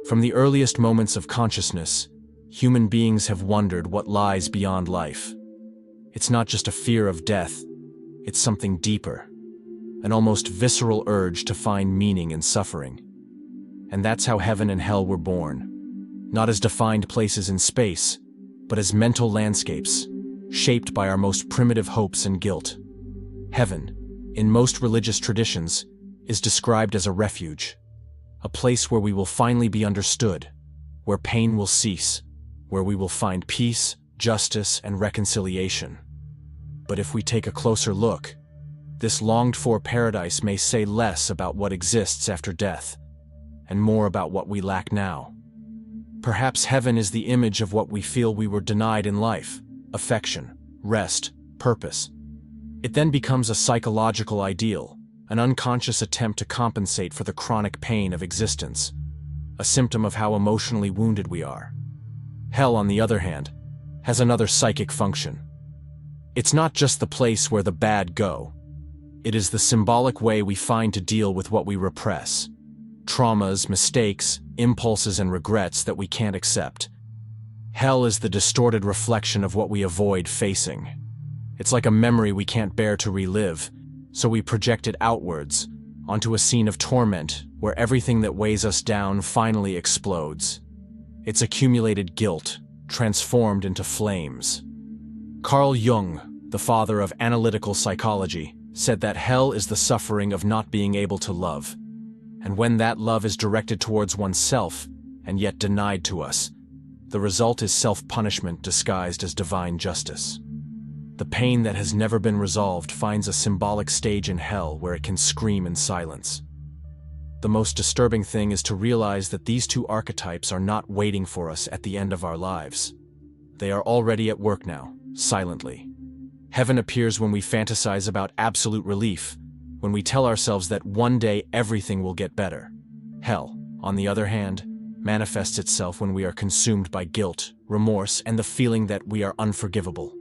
From the earliest moments of consciousness, human beings have wondered what lies beyond life. It's not just a fear of death, it's something deeper, an almost visceral urge to find meaning in suffering. And that's how heaven and hell were born, not as defined places in space, but as mental landscapes, shaped by our most primitive hopes and guilt. Heaven, in most religious traditions, is described as a refuge, a place where we will finally be understood, where pain will cease, where we will find peace, justice, and reconciliation. But if we take a closer look, this longed-for paradise may say less about what exists after death, and more about what we lack now. Perhaps heaven is the image of what we feel we were denied in life: affection, rest, purpose. It then becomes a psychological ideal, an unconscious attempt to compensate for the chronic pain of existence, a symptom of how emotionally wounded we are. Hell, on the other hand, has another psychic function. It's not just the place where the bad go. It is the symbolic way we find to deal with what we repress. Traumas, mistakes, impulses, and regrets that we can't accept. Hell is the distorted reflection of what we avoid facing. It's like a memory we can't bear to relive, so we project it outwards, onto a scene of torment where everything that weighs us down finally explodes. It's accumulated guilt, transformed into flames. Carl Jung, the father of analytical psychology, said that hell is the suffering of not being able to love. And when that love is directed towards oneself, and yet denied to us, the result is self-punishment disguised as divine justice. The pain that has never been resolved finds a symbolic stage in hell where it can scream in silence. The most disturbing thing is to realize that these two archetypes are not waiting for us at the end of our lives. They are already at work now, silently. Heaven appears when we fantasize about absolute relief, when we tell ourselves that one day everything will get better. Hell, on the other hand, manifests itself when we are consumed by guilt, remorse, and the feeling that we are unforgivable.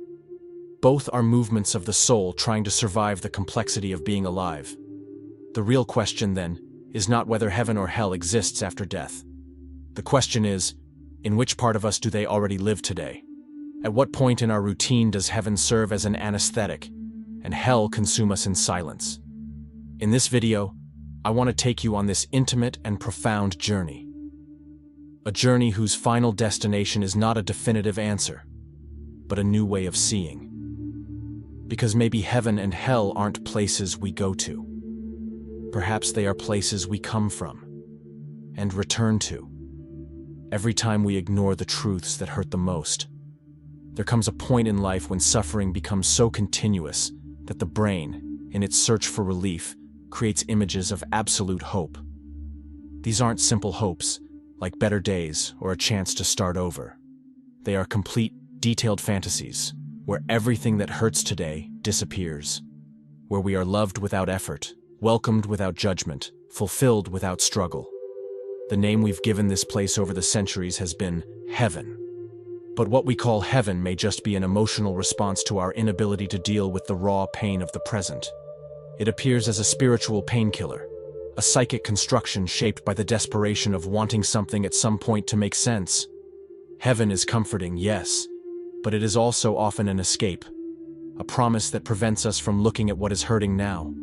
Both are movements of the soul trying to survive the complexity of being alive. The real question, then, is not whether heaven or hell exists after death. The question is, in which part of us do they already live today? At what point in our routine does heaven serve as an anesthetic, and hell consume us in silence? In this video, I want to take you on this intimate and profound journey. A journey whose final destination is not a definitive answer, but a new way of seeing. Because maybe heaven and hell aren't places we go to. Perhaps they are places we come from and return to. Every time we ignore the truths that hurt the most, there comes a point in life when suffering becomes so continuous that the brain, in its search for relief, creates images of absolute hope. These aren't simple hopes, like better days or a chance to start over. They are complete, detailed fantasies, where everything that hurts today disappears, where we are loved without effort, welcomed without judgment, fulfilled without struggle. The name we've given this place over the centuries has been heaven. But what we call heaven may just be an emotional response to our inability to deal with the raw pain of the present. It appears as a spiritual painkiller, a psychic construction shaped by the desperation of wanting something at some point to make sense. Heaven is comforting, yes, but it is also often an escape, a promise that prevents us from looking at what is hurting now.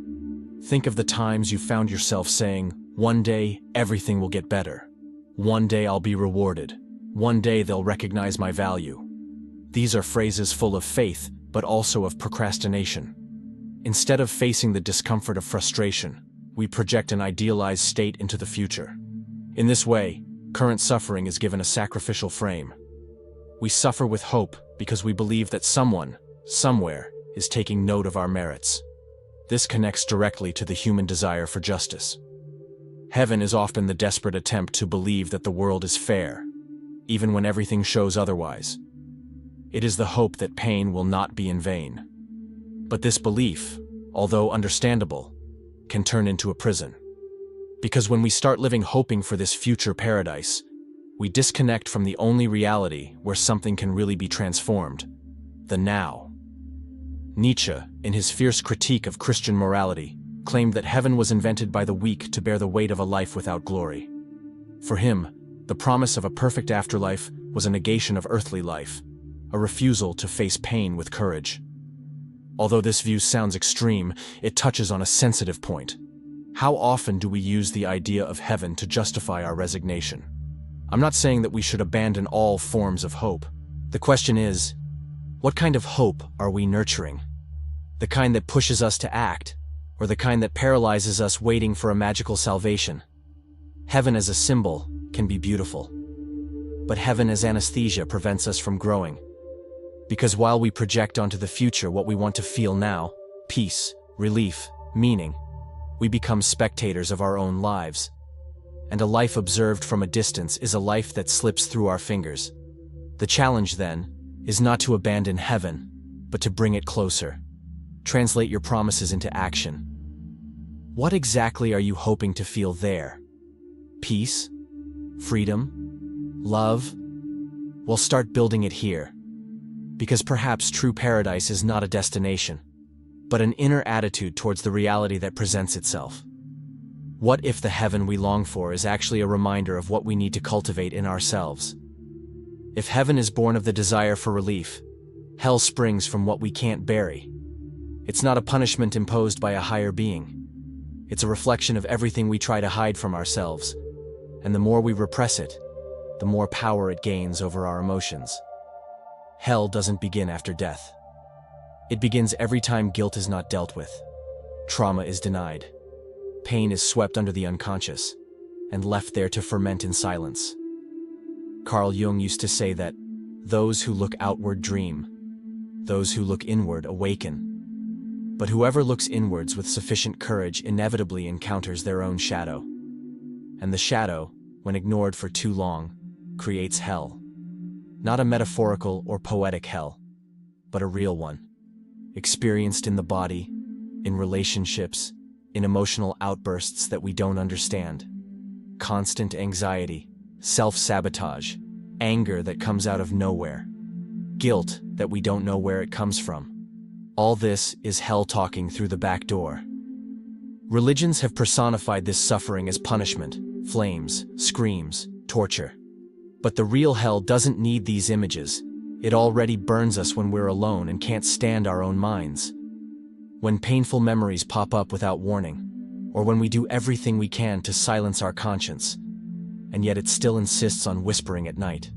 Think of the times you found yourself saying, "One day, everything will get better. One day I'll be rewarded. One day they'll recognize my value." These are phrases full of faith, but also of procrastination. Instead of facing the discomfort of frustration, we project an idealized state into the future. In this way, current suffering is given a sacrificial frame. We suffer with hope because we believe that someone, somewhere, is taking note of our merits. This connects directly to the human desire for justice. Heaven is often the desperate attempt to believe that the world is fair, even when everything shows otherwise. It is the hope that pain will not be in vain. But this belief, although understandable, can turn into a prison. Because when we start living hoping for this future paradise, We disconnect from the only reality where something can really be transformed: the now. Nietzsche, in his fierce critique of Christian morality, claimed that heaven was invented by the weak to bear the weight of a life without glory. For him, the promise of a perfect afterlife was a negation of earthly life, a refusal to face pain with courage. Although this view sounds extreme, it touches on a sensitive point. How often do we use the idea of heaven to justify our resignation? I'm not saying that we should abandon all forms of hope. The question is, what kind of hope are we nurturing? The kind that pushes us to act, or the kind that paralyzes us waiting for a magical salvation? Heaven as a symbol can be beautiful, but heaven as anesthesia prevents us from growing. Because while we project onto the future what we want to feel now, peace, relief, meaning, we become spectators of our own lives. And a life observed from a distance is a life that slips through our fingers. The challenge, then, is not to abandon heaven, but to bring it closer. Translate your promises into action. What exactly are you hoping to feel there? Peace? Freedom? Love? Well, start building it here. Because perhaps true paradise is not a destination, but an inner attitude towards the reality that presents itself. What if the heaven we long for is actually a reminder of what we need to cultivate in ourselves? If heaven is born of the desire for relief, hell springs from what we can't bury. It's not a punishment imposed by a higher being. It's a reflection of everything we try to hide from ourselves, and the more we repress it, the more power it gains over our emotions. Hell doesn't begin after death. It begins every time guilt is not dealt with, trauma is denied, pain is swept under the unconscious, and left there to ferment in silence. Carl Jung used to say that those who look outward dream, those who look inward awaken. But whoever looks inwards with sufficient courage inevitably encounters their own shadow. And the shadow, when ignored for too long, creates hell. Not a metaphorical or poetic hell, but a real one. Experienced in the body, in relationships, in emotional outbursts that we don't understand. Constant anxiety, self-sabotage, anger that comes out of nowhere, guilt that we don't know where it comes from. All this is hell talking through the back door. Religions have personified this suffering as punishment, flames, screams, torture. But the real hell doesn't need these images. It already burns us when we're alone and can't stand our own minds. When painful memories pop up without warning, or when we do everything we can to silence our conscience, and yet it still insists on whispering at night.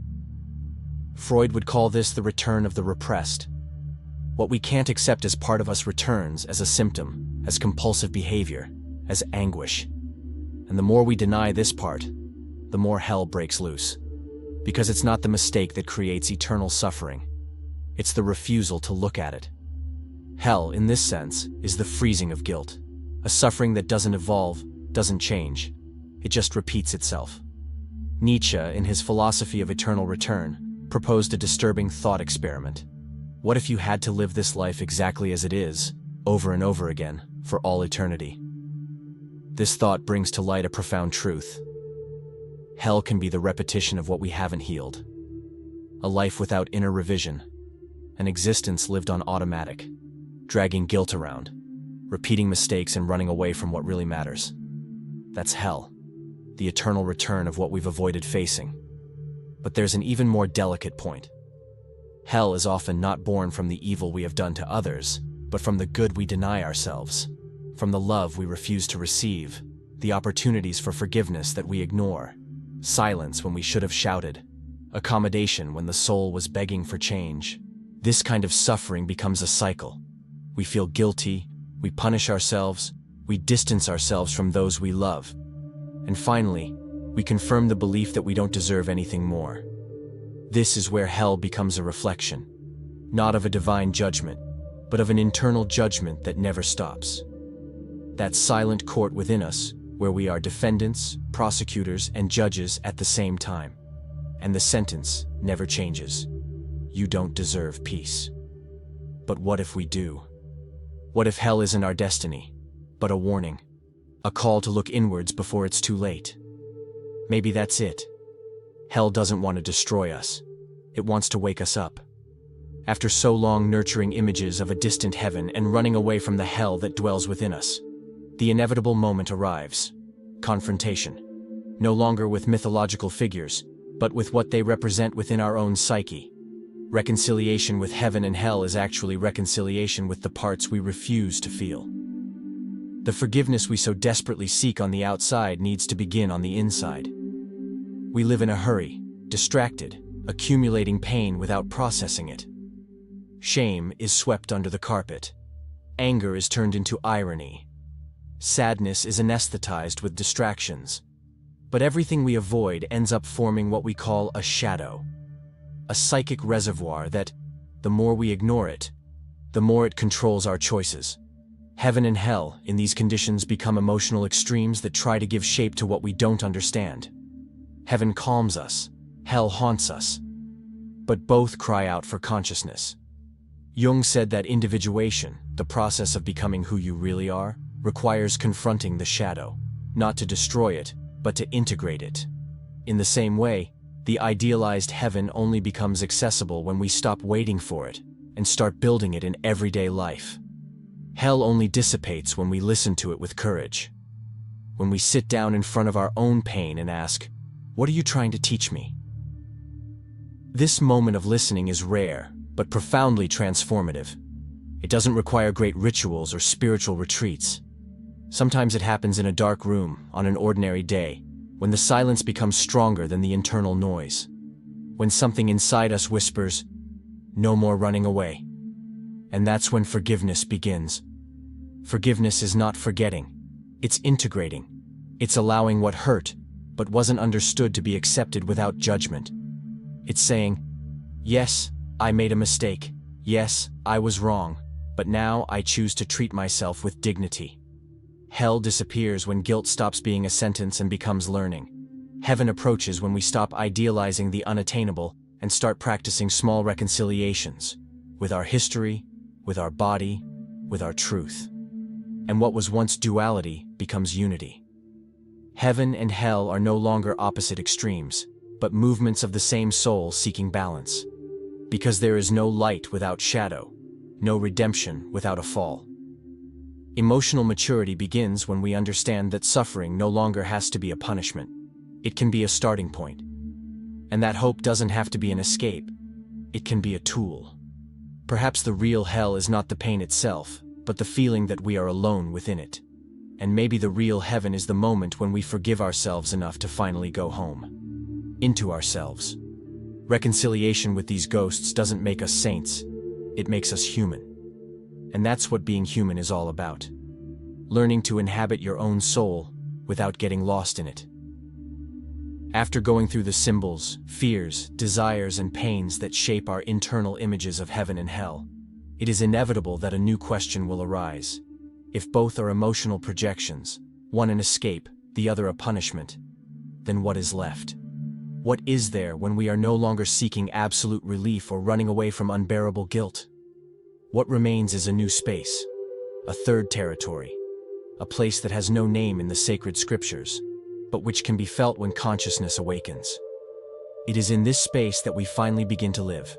Freud would call this the return of the repressed. What we can't accept as part of us returns as a symptom, as compulsive behavior, as anguish. And the more we deny this part, the more hell breaks loose. Because it's not the mistake that creates eternal suffering. It's the refusal to look at it. Hell, in this sense, is the freezing of guilt. A suffering that doesn't evolve, doesn't change. It just repeats itself. Nietzsche, in his philosophy of eternal return, proposed a disturbing thought experiment. What if you had to live this life exactly as it is, over and over again, for all eternity? This thought brings to light a profound truth. Hell can be the repetition of what we haven't healed. A life without inner revision. An existence lived on automatic, dragging guilt around, repeating mistakes and running away from what really matters. That's hell, the eternal return of what we've avoided facing. But there's an even more delicate point. Hell is often not born from the evil we have done to others, but from the good we deny ourselves, from the love we refuse to receive, the opportunities for forgiveness that we ignore, silence when we should have shouted, accommodation when the soul was begging for change. This kind of suffering becomes a cycle. We feel guilty, we punish ourselves, we distance ourselves from those we love. And finally, we confirm the belief that we don't deserve anything more. This is where hell becomes a reflection, not of a divine judgment, but of an internal judgment that never stops. That silent court within us, where we are defendants, prosecutors, and judges at the same time. And the sentence never changes. You don't deserve peace. But what if we do? What if hell isn't our destiny, but a warning? A call to look inwards before it's too late? Maybe that's it. Hell doesn't want to destroy us. It wants to wake us up. After so long nurturing images of a distant heaven and running away from the hell that dwells within us, the inevitable moment arrives. Confrontation. No longer with mythological figures, but with what they represent within our own psyche. Reconciliation with heaven and hell is actually reconciliation with the parts we refuse to feel. The forgiveness we so desperately seek on the outside needs to begin on the inside. We live in a hurry, distracted, accumulating pain without processing it. Shame is swept under the carpet. Anger is turned into irony. Sadness is anesthetized with distractions. But everything we avoid ends up forming what we call a shadow. A psychic reservoir that, the more we ignore it, the more it controls our choices. Heaven and hell, in these conditions, become emotional extremes that try to give shape to what we don't understand. Heaven calms us, hell haunts us. But both cry out for consciousness. Jung said that individuation, the process of becoming who you really are, requires confronting the shadow, not to destroy it, but to integrate it. In the same way, the idealized heaven only becomes accessible when we stop waiting for it and start building it in everyday life. Hell only dissipates when we listen to it with courage. When we sit down in front of our own pain and ask, "What are you trying to teach me?" This moment of listening is rare, but profoundly transformative. It doesn't require great rituals or spiritual retreats. Sometimes it happens in a dark room, on an ordinary day, when the silence becomes stronger than the internal noise. When something inside us whispers, "No more running away." And that's when forgiveness begins. Forgiveness is not forgetting. It's integrating. It's allowing what hurt, but wasn't understood to be accepted without judgment. It's saying, "Yes, I made a mistake. Yes, I was wrong. But now I choose to treat myself with dignity." Hell disappears when guilt stops being a sentence and becomes learning. Heaven approaches when we stop idealizing the unattainable and start practicing small reconciliations with our history, with our body, with our truth. And what was once duality becomes unity. Heaven and hell are no longer opposite extremes, but movements of the same soul seeking balance. Because there is no light without shadow, no redemption without a fall. Emotional maturity begins when we understand that suffering no longer has to be a punishment. It can be a starting point. And that hope doesn't have to be an escape. It can be a tool. Perhaps the real hell is not the pain itself, but the feeling that we are alone within it. And maybe the real heaven is the moment when we forgive ourselves enough to finally go home. Into ourselves. Reconciliation with these ghosts doesn't make us saints. It makes us human. And that's what being human is all about. Learning to inhabit your own soul without getting lost in it. After going through the symbols, fears, desires, and pains that shape our internal images of heaven and hell, it is inevitable that a new question will arise. If both are emotional projections, one an escape, the other a punishment, then what is left? What is there when we are no longer seeking absolute relief or running away from unbearable guilt? What remains is a new space, a third territory, a place that has no name in the sacred scriptures, but which can be felt when consciousness awakens. It is in this space that we finally begin to live.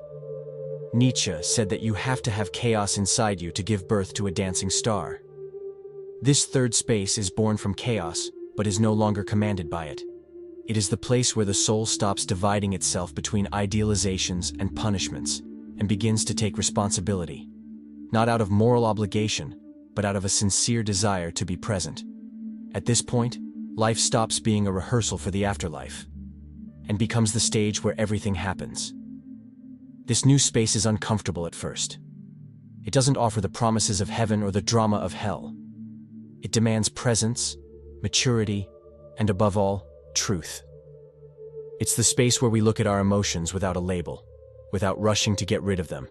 Nietzsche said that you have to have chaos inside you to give birth to a dancing star. This third space is born from chaos, but is no longer commanded by it. It is the place where the soul stops dividing itself between idealizations and punishments, and begins to take responsibility. Not out of moral obligation, but out of a sincere desire to be present. At this point, life stops being a rehearsal for the afterlife, and becomes the stage where everything happens. This new space is uncomfortable at first. It doesn't offer the promises of heaven or the drama of hell. It demands presence, maturity, and above all, truth. It's the space where we look at our emotions without a label, without rushing to get rid of them,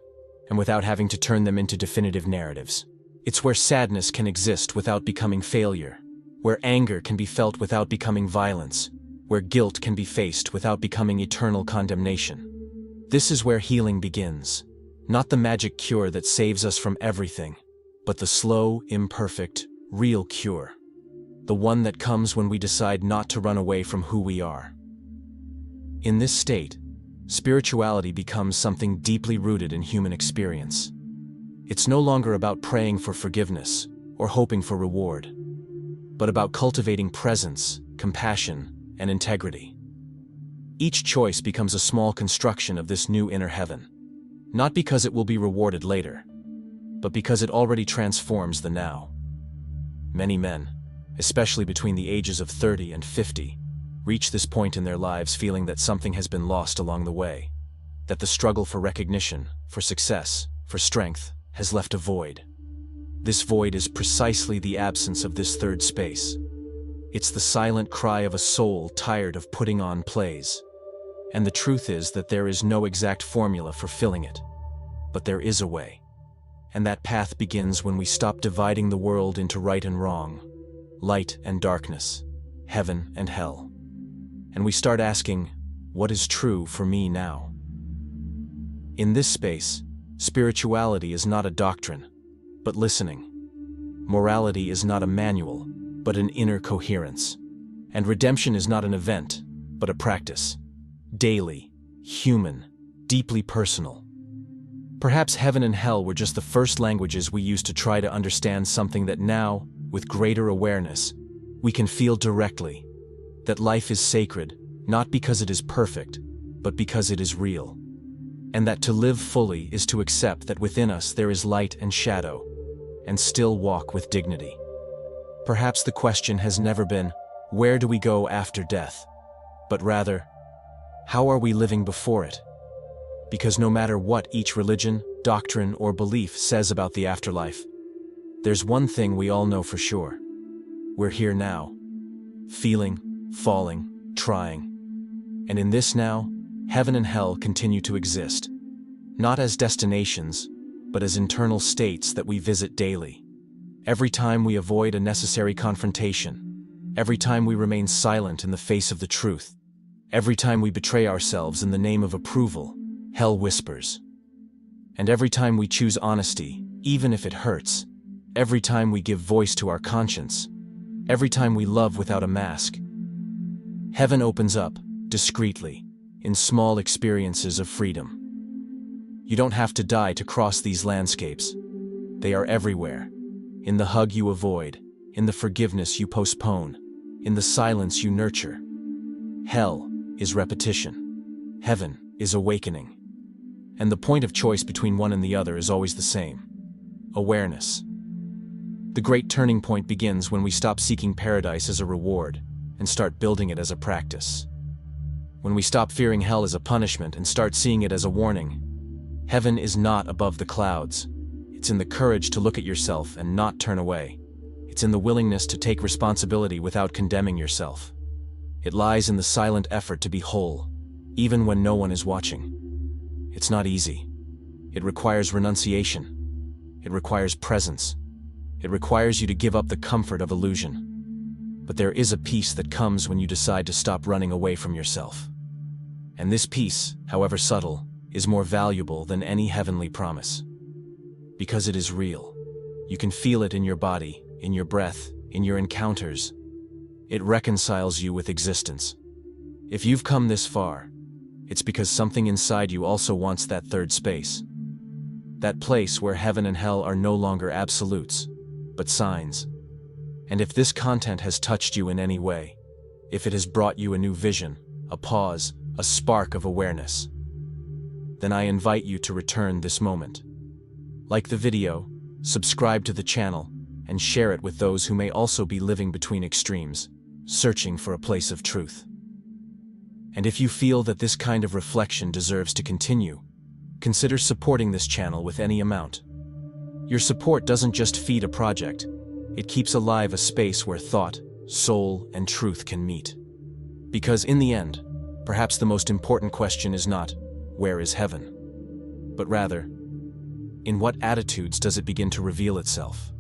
and without having to turn them into definitive narratives. It's where sadness can exist without becoming failure, where anger can be felt without becoming violence, where guilt can be faced without becoming eternal condemnation. This is where healing begins, not the magic cure that saves us from everything, but the slow, imperfect, real cure. The one that comes when we decide not to run away from who we are. In this state, spirituality becomes something deeply rooted in human experience. It's no longer about praying for forgiveness or hoping for reward, but about cultivating presence, compassion, and integrity. Each choice becomes a small construction of this new inner heaven, not because it will be rewarded later, but because it already transforms the now. Many men, especially between the ages of 30 and 50, reach this point in their lives feeling that something has been lost along the way, that the struggle for recognition, for success, for strength, has left a void. This void is precisely the absence of this third space. It's the silent cry of a soul tired of putting on plays. And the truth is that there is no exact formula for filling it. But there is a way. And that path begins when we stop dividing the world into right and wrong, light and darkness, heaven and hell. And we start asking, what is true for me now? In this space, spirituality is not a doctrine, but listening. Morality is not a manual, but an inner coherence. And redemption is not an event, but a practice. Daily, human, deeply personal. Perhaps heaven and hell were just the first languages we used to try to understand something that now, with greater awareness, we can feel directly. That life is sacred, not because it is perfect, but because it is real. And that to live fully is to accept that within us there is light and shadow, and still walk with dignity. Perhaps the question has never been, where do we go after death? But rather, how are we living before it? Because no matter what each religion, doctrine, or belief says about the afterlife, there's one thing we all know for sure. We're here now, feeling, falling, trying. And in this now, heaven and hell continue to exist, not as destinations, but as internal states that we visit daily. Every time we avoid a necessary confrontation, every time we remain silent in the face of the truth, every time we betray ourselves in the name of approval, hell whispers. And every time we choose honesty, even if it hurts, every time we give voice to our conscience, every time we love without a mask, heaven opens up, discreetly, in small experiences of freedom. You don't have to die to cross these landscapes. They are everywhere. In the hug you avoid, in the forgiveness you postpone, in the silence you nurture. Hell is repetition. Heaven is awakening. And the point of choice between one and the other is always the same: awareness. The great turning point begins when we stop seeking paradise as a reward and start building it as a practice. When we stop fearing hell as a punishment and start seeing it as a warning. Heaven is not above the clouds. It's in the courage to look at yourself and not turn away. It's in the willingness to take responsibility without condemning yourself. It lies in the silent effort to be whole, even when no one is watching. It's not easy. It requires renunciation. It requires presence. It requires you to give up the comfort of illusion. But there is a peace that comes when you decide to stop running away from yourself. And this peace, however subtle, is more valuable than any heavenly promise. Because it is real. You can feel it in your body, in your breath, in your encounters. It reconciles you with existence. If you've come this far, it's because something inside you also wants that third space. That place where heaven and hell are no longer absolutes, but signs. And if this content has touched you in any way, if it has brought you a new vision, a pause, a spark of awareness, then I invite you to return this moment. Like the video, subscribe to the channel, and share it with those who may also be living between extremes, searching for a place of truth. And if you feel that this kind of reflection deserves to continue, consider supporting this channel with any amount. Your support doesn't just feed a project, it keeps alive a space where thought, soul, and truth can meet. Because in the end, perhaps the most important question is not, where is heaven? But rather, in what attitudes does it begin to reveal itself?